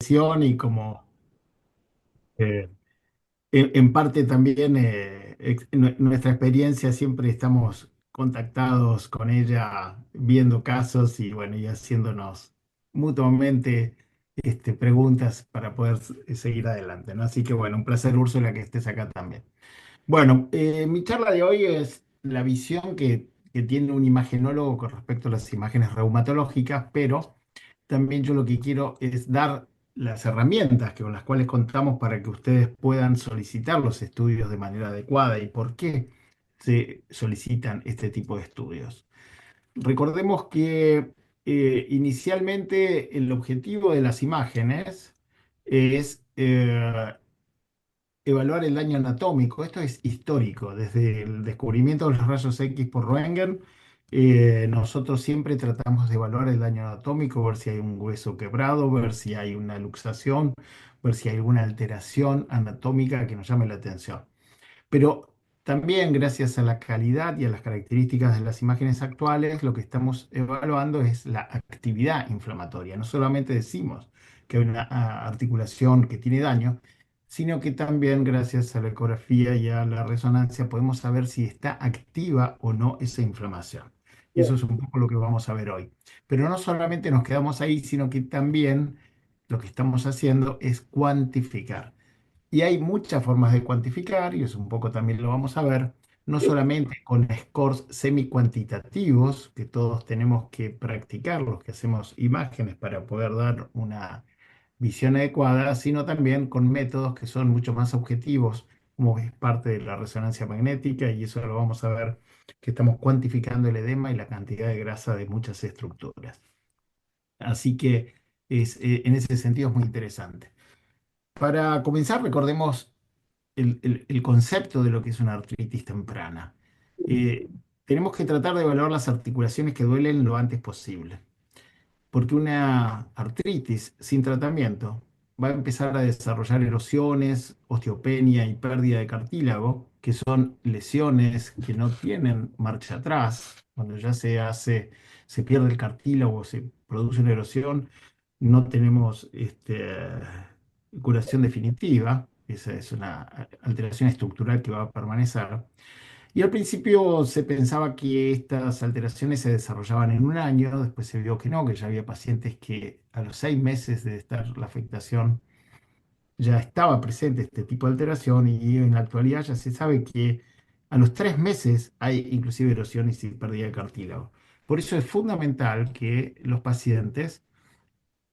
impresión y como eh, en parte también nuestra experiencia siempre estamos contactados con ella, viendo casos y bueno, y haciéndonos mutuamente preguntas para poder seguir adelante, ¿no? Así que bueno, un placer, Úrsula, que estés acá también. Bueno, mi charla de hoy es la visión que tiene un imagenólogo con respecto a las imágenes reumatológicas, pero también yo lo que quiero es dar las herramientas con las cuales contamos para que ustedes puedan solicitar los estudios de manera adecuada y por qué se solicitan este tipo de estudios. Recordemos que inicialmente el objetivo de las imágenes es evaluar el daño anatómico. Esto es histórico. Desde el descubrimiento de los rayos X por Röntgen, nosotros siempre tratamos de evaluar el daño anatómico, ver si hay un hueso quebrado, ver si hay una luxación, ver si hay alguna alteración anatómica que nos llame la atención. Pero también gracias a la calidad y a las características de las imágenes actuales, lo que estamos evaluando es la actividad inflamatoria. No solamente decimos que hay una articulación que tiene daño, sino que también gracias a la ecografía y a la resonancia podemos saber si está activa o no esa inflamación. Y eso es un poco lo que vamos a ver hoy. Pero no solamente nos quedamos ahí, sino que también lo que estamos haciendo es cuantificar. Y hay muchas formas de cuantificar, y eso un poco también lo vamos a ver, no solamente con scores semi-cuantitativos, que todos tenemos que practicar, los que hacemos imágenes para poder dar una visión adecuada, sino también con métodos que son mucho más objetivos, como es parte de la resonancia magnética, y eso lo vamos a ver, que estamos cuantificando el edema y la cantidad de grasa de muchas estructuras. Así que en ese sentido es muy interesante. Para comenzar, recordemos el concepto de lo que es una artritis temprana. Eh, Tenemos que tratar de evaluar las articulaciones que duelen lo antes posible, porque una artritis sin tratamiento va a empezar a desarrollar erosiones, osteopenia y pérdida de cartílago, que son lesiones que no tienen marcha atrás. Cuando ya se pierde el cartílago o se produce una erosión, no tenemos curación definitiva. Esa es una alteración estructural que va a permanecer. Y al principio se pensaba que estas alteraciones se desarrollaban en un año, después se vio que no, que ya había pacientes que a los 6 meses de estar la afectación ya estaba presente este tipo de alteración y en la actualidad ya se sabe que a los 3 meses hay inclusive erosiones y pérdida de cartílago. Por eso es fundamental que los pacientes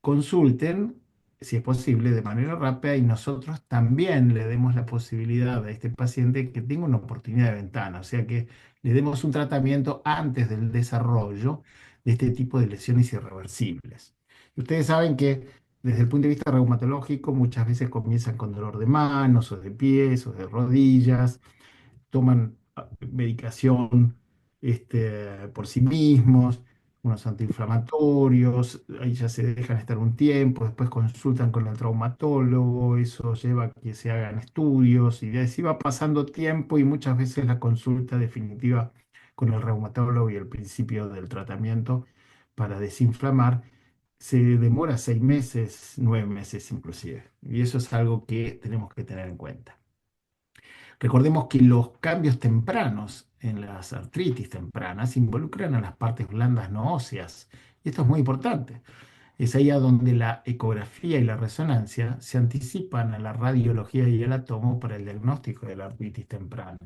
consulten, si es posible, de manera rápida y nosotros también le demos la posibilidad a este paciente que tenga una oportunidad de ventana, o sea que le demos un tratamiento antes del desarrollo de este tipo de lesiones irreversibles. Y ustedes saben que desde el punto de vista reumatológico muchas veces comienzan con dolor de manos o de pies o de rodillas, toman medicación por sí mismos, unos antiinflamatorios, ahí ya se dejan estar un tiempo, después consultan con el traumatólogo, eso lleva a que se hagan estudios y así va pasando tiempo y muchas veces la consulta definitiva con el reumatólogo y el principio del tratamiento para desinflamar se demora 6 meses, 9 meses inclusive. Y eso es algo que tenemos que tener en cuenta. Recordemos que los cambios tempranos en las artritis tempranas involucran a las partes blandas no óseas. Y esto es muy importante. Es ahí a donde la ecografía y la resonancia se anticipan a la radiología y el atomo para el diagnóstico de la artritis temprana.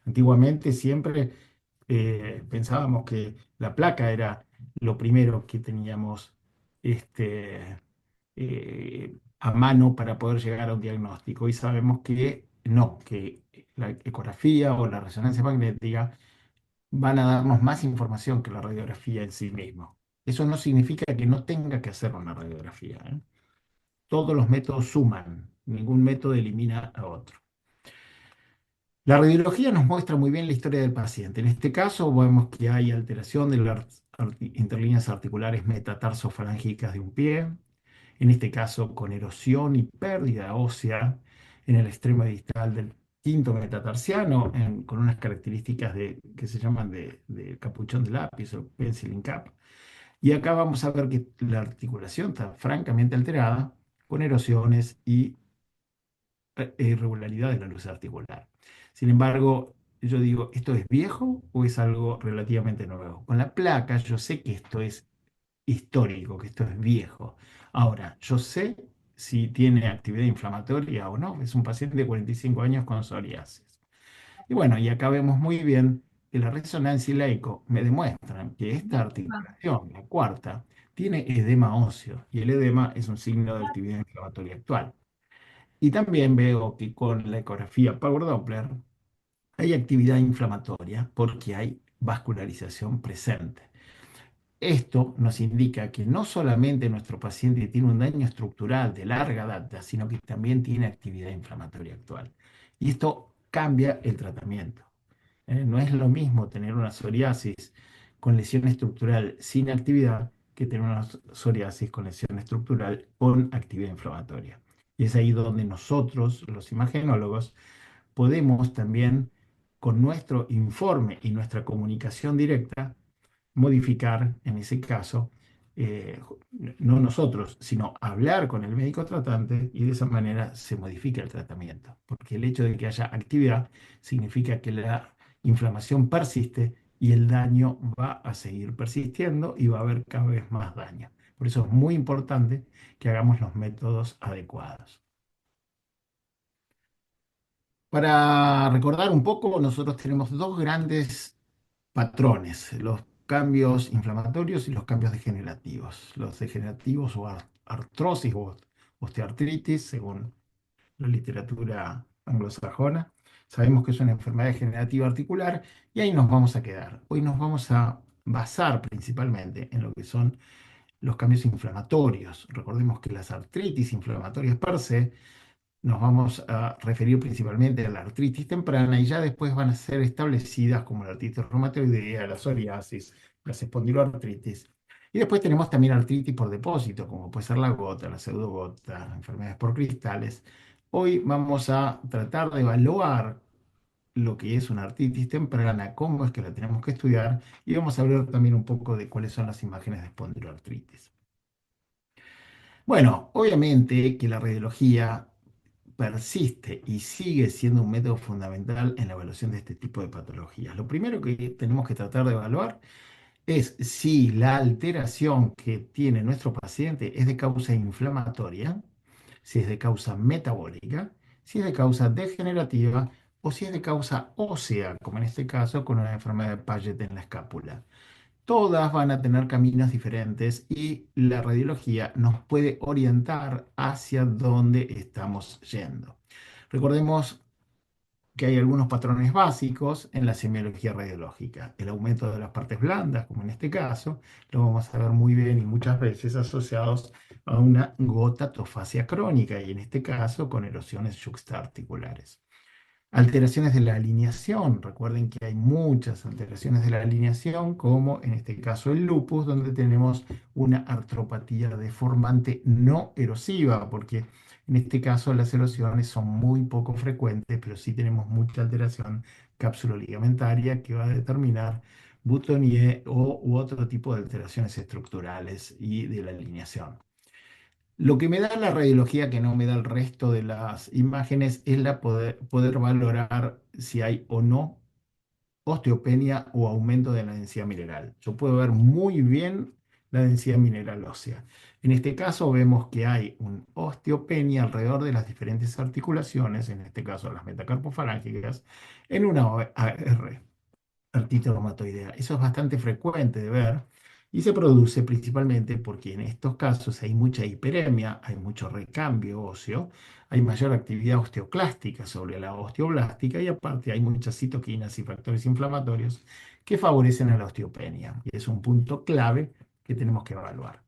Antiguamente siempre pensábamos que la placa era lo primero que teníamos a mano para poder llegar a un diagnóstico. Y sabemos que no, que la ecografía o la resonancia magnética van a darnos más información que la radiografía en sí mismo. Eso no significa que no tenga que hacer una radiografía, ¿eh? Todos los métodos suman, ningún método elimina a otro. La radiología nos muestra muy bien la historia del paciente. En este caso, vemos que hay alteración de las interlíneas articulares metatarsofalángicas de un pie, en este caso con erosión y pérdida ósea en el extremo distal del quinto metatarsiano, con unas características que se llaman de capuchón de lápiz o penciling cap. Y acá vamos a ver que la articulación está francamente alterada, con erosiones y irregularidad de la luz articular. Sin embargo, yo digo, ¿esto es viejo o es algo relativamente nuevo? Con la placa yo sé que esto es histórico, que esto es viejo. Ahora, yo sé si tiene actividad inflamatoria o no. Es un paciente de 45 años con psoriasis. Y bueno, y acá vemos muy bien que la resonancia y la eco me demuestran que esta articulación, la cuarta, tiene edema óseo y el edema es un signo de actividad inflamatoria actual. Y también veo que con la ecografía Power Doppler hay actividad inflamatoria porque hay vascularización presente. Esto nos indica que no solamente nuestro paciente tiene un daño estructural de larga data, sino que también tiene actividad inflamatoria actual. Y esto cambia el tratamiento. No es lo mismo tener una psoriasis con lesión estructural sin actividad que tener una psoriasis con lesión estructural con actividad inflamatoria. Y es ahí donde nosotros, los imagenólogos, podemos también, con nuestro informe y nuestra comunicación directa, modificar, en ese caso, eh, no nosotros, sino hablar con el médico tratante y de esa manera se modifica el tratamiento. Porque el hecho de que haya actividad significa que la inflamación persiste y el daño va a seguir persistiendo y va a haber cada vez más daño. Por eso es muy importante que hagamos los métodos adecuados. Para recordar un poco, nosotros tenemos dos grandes patrones, los cambios inflamatorios y los cambios degenerativos. Los degenerativos o artrosis o osteoartritis, según la literatura anglosajona. Sabemos que es una enfermedad degenerativa articular y ahí nos vamos a quedar. Hoy nos vamos a basar principalmente en lo que son los cambios inflamatorios. Recordemos que las artritis inflamatorias per se nos vamos a referir principalmente a la artritis temprana y ya después van a ser establecidas como la artritis reumatoidea, la psoriasis, las espondiloartritis. Y después tenemos también artritis por depósito, como puede ser la gota, la pseudogota, enfermedades por cristales. Hoy vamos a tratar de evaluar lo que es una artritis temprana, cómo es que la tenemos que estudiar y vamos a hablar también un poco de cuáles son las imágenes de espondiloartritis. Bueno, obviamente que la radiología persiste y sigue siendo un método fundamental en la evaluación de este tipo de patologías. Lo primero que tenemos que tratar de evaluar es si la alteración que tiene nuestro paciente es de causa inflamatoria, si es de causa metabólica, si es de causa degenerativa o si es de causa ósea, como en este caso con una enfermedad de Paget en la escápula. Todas van a tener caminos diferentes y la radiología nos puede orientar hacia dónde estamos yendo. Recordemos que hay algunos patrones básicos en la semiología radiológica. El aumento de las partes blandas, como en este caso, lo vamos a ver muy bien y muchas veces asociados a una gotatofasia crónica y en este caso con erosiones yuxtaarticulares. Alteraciones de la alineación. Recuerden que hay muchas alteraciones de la alineación, como en este caso el lupus, donde tenemos una artropatía deformante no erosiva, porque en este caso las erosiones son muy poco frecuentes, pero sí tenemos mucha alteración cápsulo-ligamentaria que va a determinar Boutonnier u otro tipo de alteraciones estructurales y de la alineación. Lo que me da la radiología que no me da el resto de las imágenes es poder valorar si hay o no osteopenia o aumento de la densidad mineral. Yo puedo ver muy bien la densidad mineral ósea. En este caso vemos que hay una osteopenia alrededor de las diferentes articulaciones, en este caso las metacarpofalángicas, en una OR artritis reumatoidea. Eso es bastante frecuente de ver y se produce principalmente porque en estos casos hay mucha hiperemia, hay mucho recambio óseo, hay mayor actividad osteoclástica sobre la osteoblástica y aparte hay muchas citoquinas y factores inflamatorios que favorecen a la osteopenia. Y es un punto clave que tenemos que evaluar.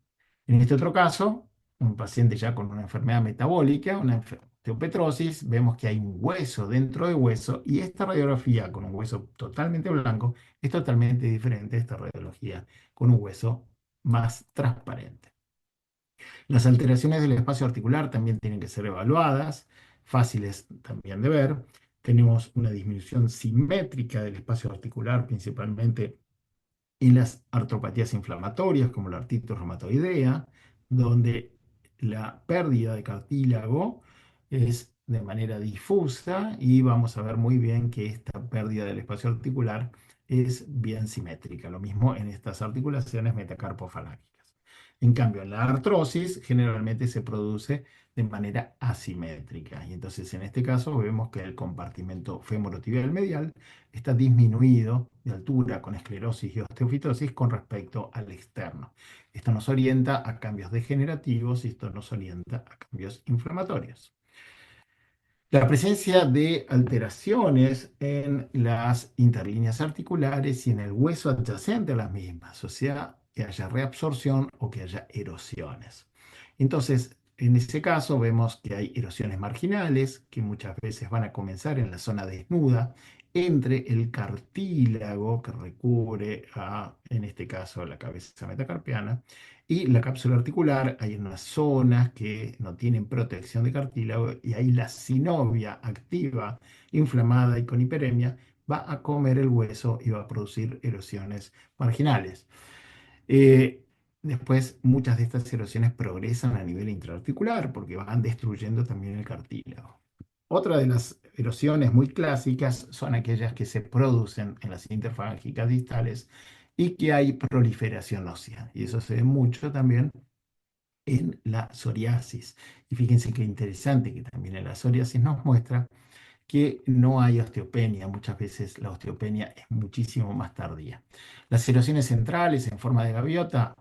En este otro caso, un paciente ya con una enfermedad metabólica, una osteopetrosis, vemos que hay un hueso dentro de hueso y esta radiografía con un hueso totalmente blanco es totalmente diferente a esta radiología con un hueso más transparente. Las alteraciones del espacio articular también tienen que ser evaluadas, fáciles también de ver. Tenemos una disminución simétrica del espacio articular, principalmente en las artropatías inflamatorias, como la artritis reumatoidea, donde la pérdida de cartílago es de manera difusa y vamos a ver muy bien que esta pérdida del espacio articular es bien simétrica. Lo mismo en estas articulaciones metacarpofalángicas. En cambio, en la artrosis generalmente se produce de manera asimétrica. Y entonces en este caso vemos que el compartimento femorotibial medial está disminuido de altura con esclerosis y osteofitosis con respecto al externo. Esto nos orienta a cambios degenerativos y esto nos orienta a cambios inflamatorios. La presencia de alteraciones en las interlíneas articulares y en el hueso adyacente a las mismas, o sea, que haya reabsorción o que haya erosiones. Entonces, en ese caso vemos que hay erosiones marginales que muchas veces van a comenzar en la zona desnuda entre el cartílago que recubre en este caso, la cabeza metacarpiana y la cápsula articular. Hay unas zonas que no tienen protección de cartílago y ahí la sinovia activa, inflamada y con hiperemia, va a comer el hueso y va a producir erosiones marginales. Eh, Después, muchas de estas erosiones progresan a nivel intraarticular porque van destruyendo también el cartílago. Otra de las erosiones muy clásicas son aquellas que se producen en las interfángicas distales y que hay proliferación ósea. Y eso se ve mucho también en la psoriasis. Y fíjense qué interesante que también en la psoriasis nos muestra que no hay osteopenia. Muchas veces la osteopenia es muchísimo más tardía. Las erosiones centrales en forma de gaviota,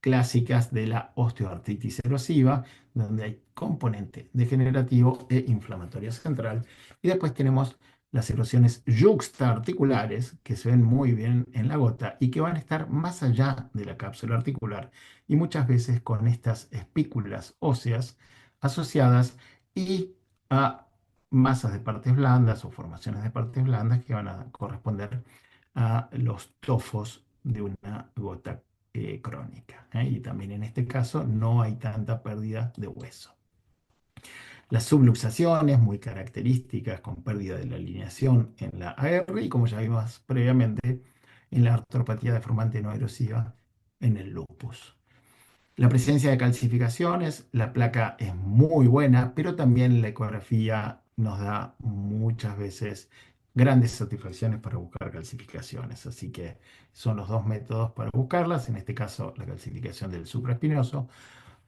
clásicas de la osteoartritis erosiva, donde hay componente degenerativo e inflamatorio central. Y después tenemos las erosiones yuxtaarticulares, que se ven muy bien en la gota y que van a estar más allá de la cápsula articular y muchas veces con estas espículas óseas asociadas y a masas de partes blandas o formaciones de partes blandas que van a corresponder a los tofos de una gota crónica. Y también en este caso no hay tanta pérdida de hueso. Las subluxaciones, muy características, con pérdida de la alineación en la AR y como ya vimos previamente, en la artropatía deformante no erosiva en el lupus. La presencia de calcificaciones, la placa es muy buena, pero también la ecografía nos da muchas veces grandes satisfacciones para buscar calcificaciones. Así que son los dos métodos para buscarlas, en este caso la calcificación del supraespinoso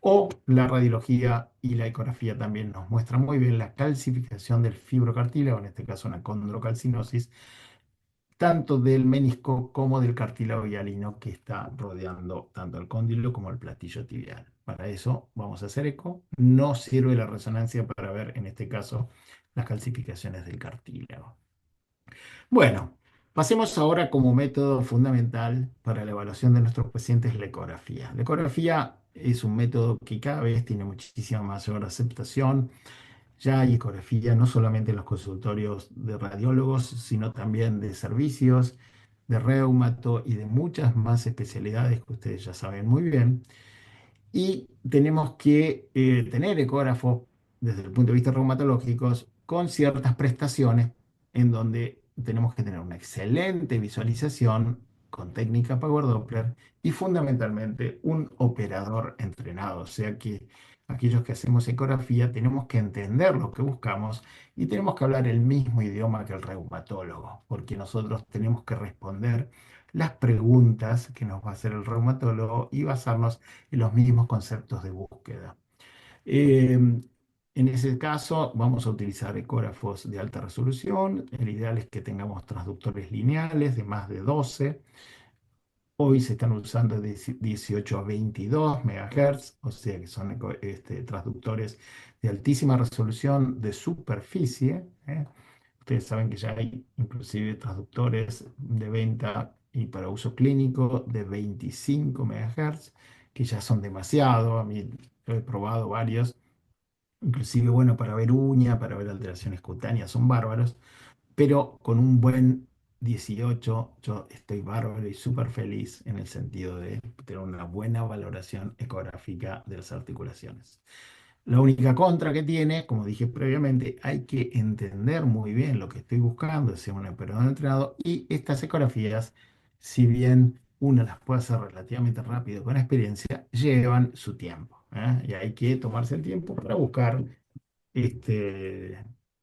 o la radiología y la ecografía también nos muestran muy bien la calcificación del fibrocartílago, en este caso una condrocalcinosis, tanto del menisco como del cartílago hialino que está rodeando tanto el cóndilo como el platillo tibial. Para eso vamos a hacer eco. No sirve la resonancia para ver, en este caso, las calcificaciones del cartílago. Bueno, pasemos ahora como método fundamental para la evaluación de nuestros pacientes la ecografía. La ecografía es un método que cada vez tiene muchísima mayor aceptación. Ya hay ecografía no solamente en los consultorios de radiólogos, sino también de servicios, de reumato y de muchas más especialidades que ustedes ya saben muy bien. Y tenemos que tener ecógrafos desde el punto de vista reumatológicos con ciertas prestaciones en donde tenemos que tener una excelente visualización con técnica Power Doppler y fundamentalmente un operador entrenado. O sea que aquellos que hacemos ecografía tenemos que entender lo que buscamos y tenemos que hablar el mismo idioma que el reumatólogo, porque nosotros tenemos que responder las preguntas que nos va a hacer el reumatólogo y basarnos en los mismos conceptos de búsqueda. En ese caso, vamos a utilizar ecógrafos de alta resolución. El ideal es que tengamos transductores lineales de más de 12. Hoy se están usando de 18 a 22 MHz, o sea que son transductores de altísima resolución de superficie. Ustedes saben que ya hay inclusive transductores de venta y para uso clínico de 25 MHz, que ya son demasiado. A mí yo he probado varios, inclusive bueno, para ver uña, para ver alteraciones cutáneas, son bárbaros, pero con un buen 18 yo estoy bárbaro y súper feliz en el sentido de tener una buena valoración ecográfica de las articulaciones. La única contra que tiene, como dije previamente, hay que entender muy bien lo que estoy buscando, sea un operador entrenado, y estas ecografías, si bien uno las puede hacer relativamente rápido con experiencia, llevan su tiempo. Y hay que tomarse el tiempo para buscar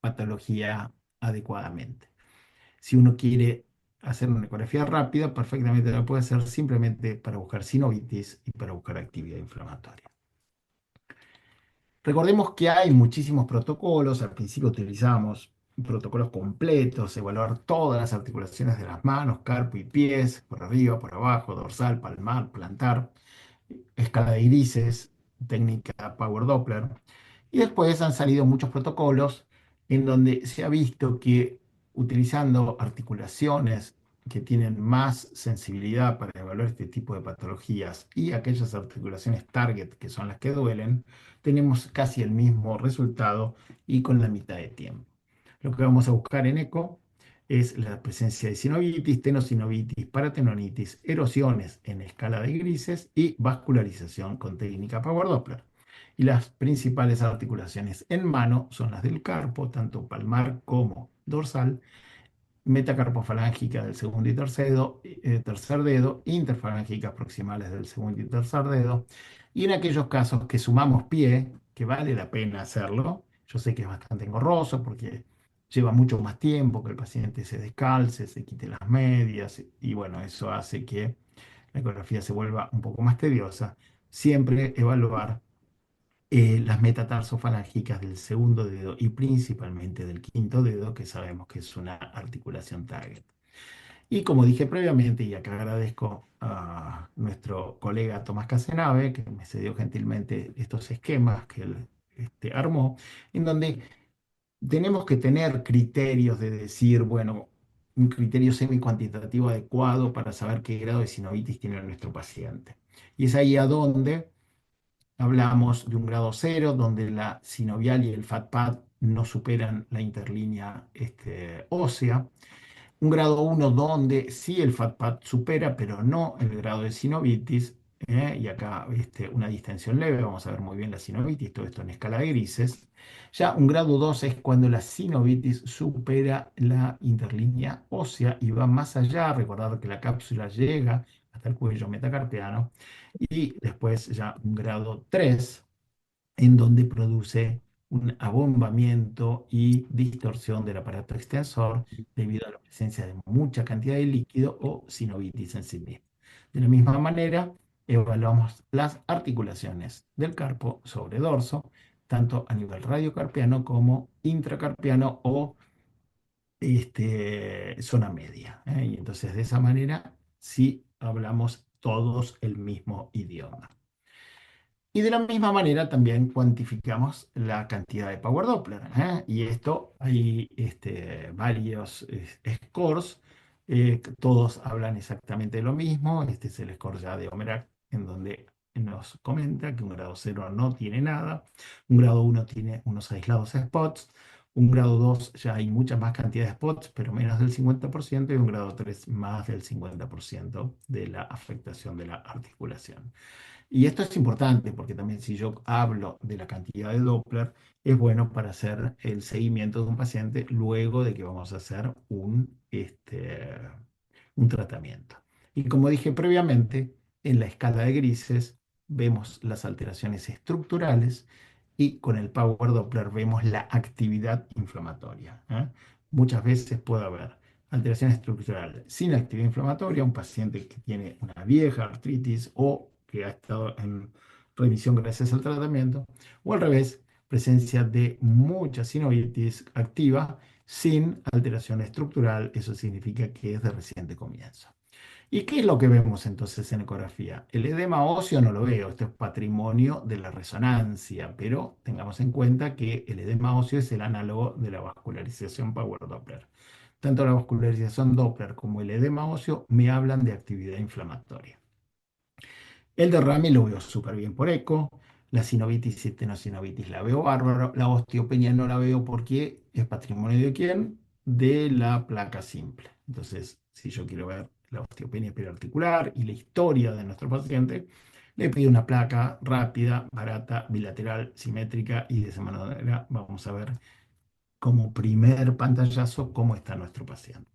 patología adecuadamente. Si uno quiere hacer una ecografía rápida, perfectamente la puede hacer simplemente para buscar sinovitis y para buscar actividad inflamatoria. Recordemos que hay muchísimos protocolos. Al principio utilizamos protocolos completos, evaluar todas las articulaciones de las manos, carpo y pies, por arriba, por abajo, dorsal, palmar, plantar, escala de grises, técnica Power Doppler. Y después han salido muchos protocolos en donde se ha visto que utilizando articulaciones que tienen más sensibilidad para evaluar este tipo de patologías y aquellas articulaciones target que son las que duelen, tenemos casi el mismo resultado y con la mitad de tiempo. Lo que vamos a buscar en eco es la presencia de sinovitis, tenosinovitis, paratenonitis, erosiones en escala de grises y vascularización con técnica Power Doppler. Y las principales articulaciones en mano son las del carpo, tanto palmar como dorsal, metacarpofalángica del segundo y tercer dedo, interfalángicas proximales del segundo y tercer dedo. Y en aquellos casos que sumamos pie, que vale la pena hacerlo, yo sé que es bastante engorroso porque lleva mucho más tiempo que el paciente se descalce, se quite las medias, y bueno, eso hace que la ecografía se vuelva un poco más tediosa. Siempre evaluar las metatarsofalangicas del segundo dedo y principalmente del quinto dedo, que sabemos que es una articulación target. Y como dije previamente, y acá agradezco a nuestro colega Tomás Casenave, que me cedió gentilmente estos esquemas que él armó, en donde tenemos que tener criterios de decir, bueno, un criterio semi-cuantitativo adecuado para saber qué grado de sinovitis tiene nuestro paciente. Y es ahí a donde hablamos de un grado cero, donde la sinovial y el fat pad no superan la interlínea ósea. Un grado uno donde sí el fat pad supera, pero no el grado de sinovitis. Y acá una distensión leve, vamos a ver muy bien la sinovitis, todo esto en escala de grises. Ya un grado 2 es cuando la sinovitis supera la interlínea ósea y va más allá. Recordar que la cápsula llega hasta el cuello metacarpiano. Y después ya un grado 3 en donde produce un abombamiento y distorsión del aparato extensor debido a la presencia de mucha cantidad de líquido o sinovitis en sí misma. De la misma manera, evaluamos las articulaciones del carpo sobre dorso, tanto a nivel radiocarpiano como intracarpiano o zona media. Y entonces de esa manera sí hablamos todos el mismo idioma. Y de la misma manera también cuantificamos la cantidad de Power Doppler. Y esto hay varios scores, todos hablan exactamente lo mismo. Este es el score ya de Omerac, en donde nos comenta que un grado cero no tiene nada, un grado uno tiene unos aislados spots, un grado 2 ya hay mucha más cantidad de spots, pero menos del 50%, y un grado 3 más del 50% de la afectación de la articulación. Y esto es importante porque también si yo hablo de la cantidad de Doppler, es bueno para hacer el seguimiento de un paciente luego de que vamos a hacer un tratamiento. Y como dije previamente, en la escala de grises vemos las alteraciones estructurales y con el Power Doppler vemos la actividad inflamatoria. Muchas veces puede haber alteración estructural sin actividad inflamatoria, un paciente que tiene una vieja artritis o que ha estado en remisión gracias al tratamiento, o al revés, presencia de mucha sinovitis activa sin alteración estructural, eso significa que es de reciente comienzo. ¿Y qué es lo que vemos entonces en ecografía? El edema óseo no lo veo, esto es patrimonio de la resonancia, pero tengamos en cuenta que el edema óseo es el análogo de la vascularización Power Doppler. Tanto la vascularización Doppler como el edema óseo me hablan de actividad inflamatoria. El derrame lo veo súper bien por eco. La sinovitis y tenosinovitis la veo bárbaro. La osteopenia no la veo porque es patrimonio de quién? De la placa simple. Entonces, si yo quiero ver la osteopenia periarticular y la historia de nuestro paciente, le pido una placa rápida, barata, bilateral, simétrica, y de esa manera vamos a ver como primer pantallazo cómo está nuestro paciente.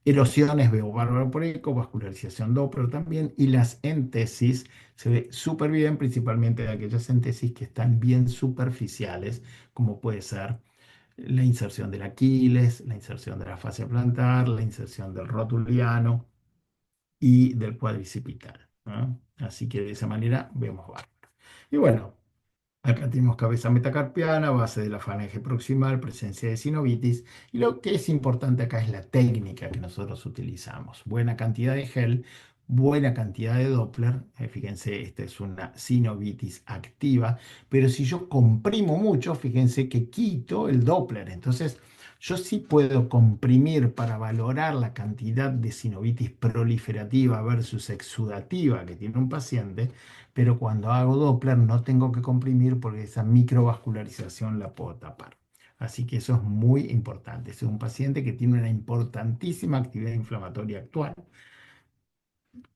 Erosiones veo bárbaro por eco, vascularización Doppler también, y las entesis se ve súper bien, principalmente de aquellas entesis que están bien superficiales, como puede ser la inserción del Aquiles, la inserción de la fascia plantar, la inserción del rotuliano y del cuadricipital, ¿no? Así que de esa manera vemos bárbaro. Y bueno, acá tenemos cabeza metacarpiana, base de la falange proximal, presencia de sinovitis. Y lo que es importante acá es la técnica que nosotros utilizamos. Buena cantidad de gel, buena cantidad de Doppler. Fíjense, esta es una sinovitis activa. Pero si yo comprimo mucho, fíjense que quito el Doppler. Entonces, yo sí puedo comprimir para valorar la cantidad de sinovitis proliferativa versus exudativa que tiene un paciente, pero cuando hago Doppler no tengo que comprimir porque esa microvascularización la puedo tapar. Así que eso es muy importante. Este es un paciente que tiene una importantísima actividad inflamatoria actual.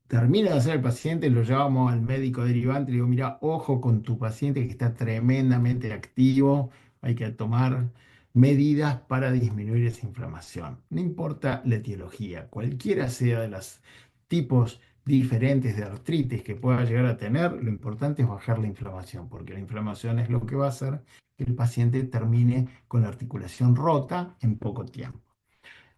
Termina de hacer el paciente, lo llevamos al médico derivante y le digo, mira, ojo con tu paciente que está tremendamente activo, hay que tomar medidas para disminuir esa inflamación. No importa la etiología, cualquiera sea de los tipos diferentes de artritis que pueda llegar a tener, lo importante es bajar la inflamación, porque la inflamación es lo que va a hacer que el paciente termine con la articulación rota en poco tiempo.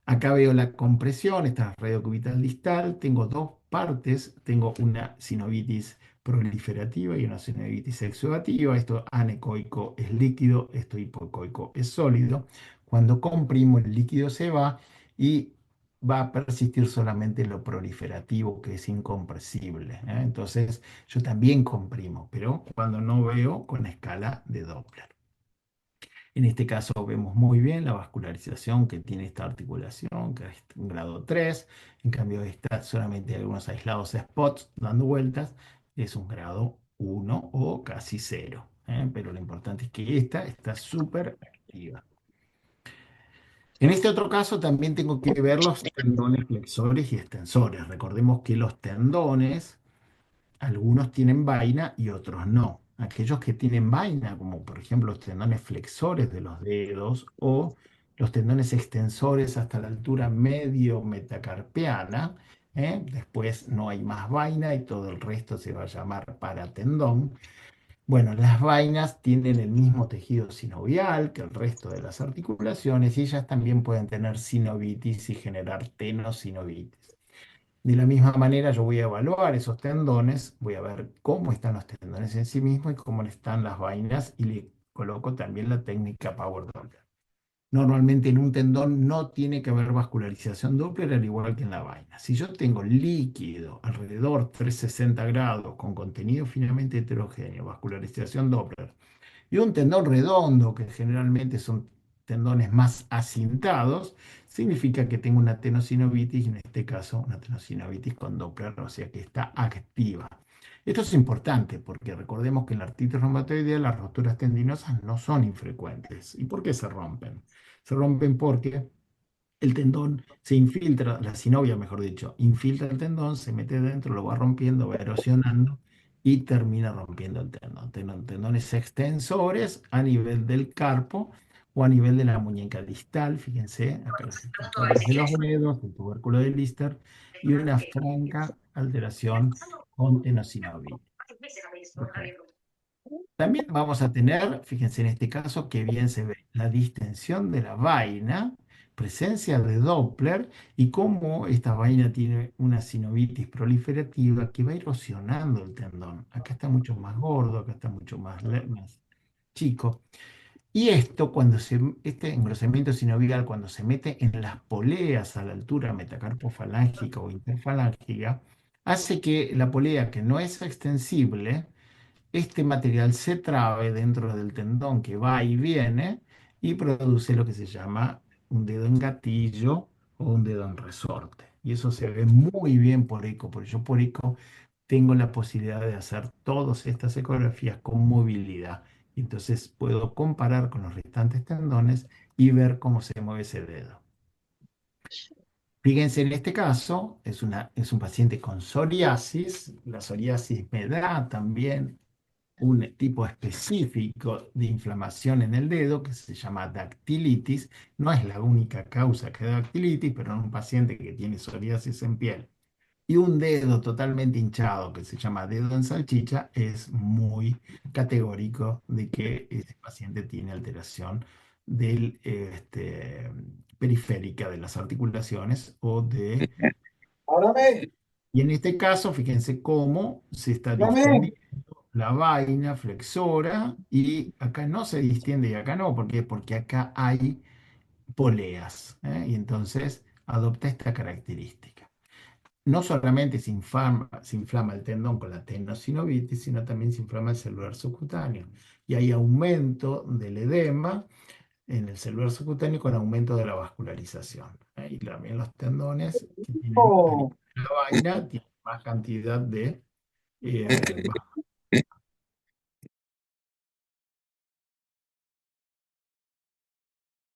Acá veo la compresión, esta es radiocubital distal. Tengo dos partes. Tengo una sinovitis proliferativa y una sinovitis exudativa. Esto anecoico es líquido, esto hipocoico es sólido. Cuando comprimo, el líquido se va y va a persistir solamente lo proliferativo, que es incompresible, ¿eh? Entonces, yo también comprimo, pero cuando no veo con escala de Doppler. En este caso vemos muy bien la vascularización que tiene esta articulación, que es un grado 3. En cambio esta solamente hay algunos aislados spots dando vueltas, es un grado 1 o casi 0. Pero lo importante es que esta está súper activa. En este otro caso también tengo que ver los tendones flexores y extensores. Recordemos que los tendones algunos tienen vaina y otros no. Aquellos que tienen vaina, como por ejemplo los tendones flexores de los dedos o los tendones extensores hasta la altura medio metacarpiana, después no hay más vaina y todo el resto se va a llamar paratendón. Bueno, las vainas tienen el mismo tejido sinovial que el resto de las articulaciones y ellas también pueden tener sinovitis y generar tenosinovitis. De la misma manera, yo voy a evaluar esos tendones, voy a ver cómo están los tendones en sí mismos y cómo están las vainas y le coloco también la técnica Power Doppler. Normalmente en un tendón no tiene que haber vascularización Doppler al igual que en la vaina. Si yo tengo líquido alrededor 360 grados con contenido finamente heterogéneo, vascularización Doppler y un tendón redondo, que generalmente son tendones más acintados, significa que tengo una tenosinovitis, y en este caso una tenosinovitis con Doppler, o sea que está activa. Esto es importante porque recordemos que en la artritis reumatoidea las roturas tendinosas no son infrecuentes. ¿Y por qué se rompen? Se rompen porque el tendón se infiltra, la sinovia, mejor dicho, infiltra el tendón, se mete dentro, lo va rompiendo, va erosionando y termina rompiendo el tendón. Tendones extensores a nivel del carpo o a nivel de la muñeca distal. Fíjense, acá las extensores de los dedos, el tubérculo de Lister y una franca alteración con tenosinovitis. Perfecto. También vamos a tener, fíjense en este caso, que bien se ve la distensión de la vaina, presencia de Doppler y cómo esta vaina tiene una sinovitis proliferativa que va erosionando el tendón. Acá está mucho más gordo, acá está mucho más chico. Y esto, este engrosamiento sinovial, cuando se mete en las poleas a la altura metacarpofalángica o interfalángica, hace que la polea, que no es extensible, este material se trabe dentro del tendón que va y viene y produce lo que se llama un dedo en gatillo o un dedo en resorte. Y eso se ve muy bien por eco, porque yo por eco tengo la posibilidad de hacer todas estas ecografías con movilidad. Y entonces puedo comparar con los restantes tendones y ver cómo se mueve ese dedo. Fíjense, en este caso es un paciente con psoriasis. La psoriasis me da también un tipo específico de inflamación en el dedo que se llama dactilitis. No es la única causa que da dactilitis, pero en un paciente que tiene psoriasis en piel y un dedo totalmente hinchado que se llama dedo en salchicha, es muy categórico de que ese paciente tiene alteración del, periférica de las articulaciones o de... Ahora ve, Y en este caso, fíjense cómo se está dame. distendiendo la vaina flexora y acá no se distiende y acá no. ¿Por qué? Porque acá hay poleas, ¿eh? Y entonces adopta esta característica. No solamente se inflama el tendón con la tendinosinovitis, sino también se inflama el celular subcutáneo. Y hay aumento del edema en el celular subcutáneo con aumento de la vascularización, ¿eh? Y también los tendones que tienen Oh, la vaina tienen más cantidad de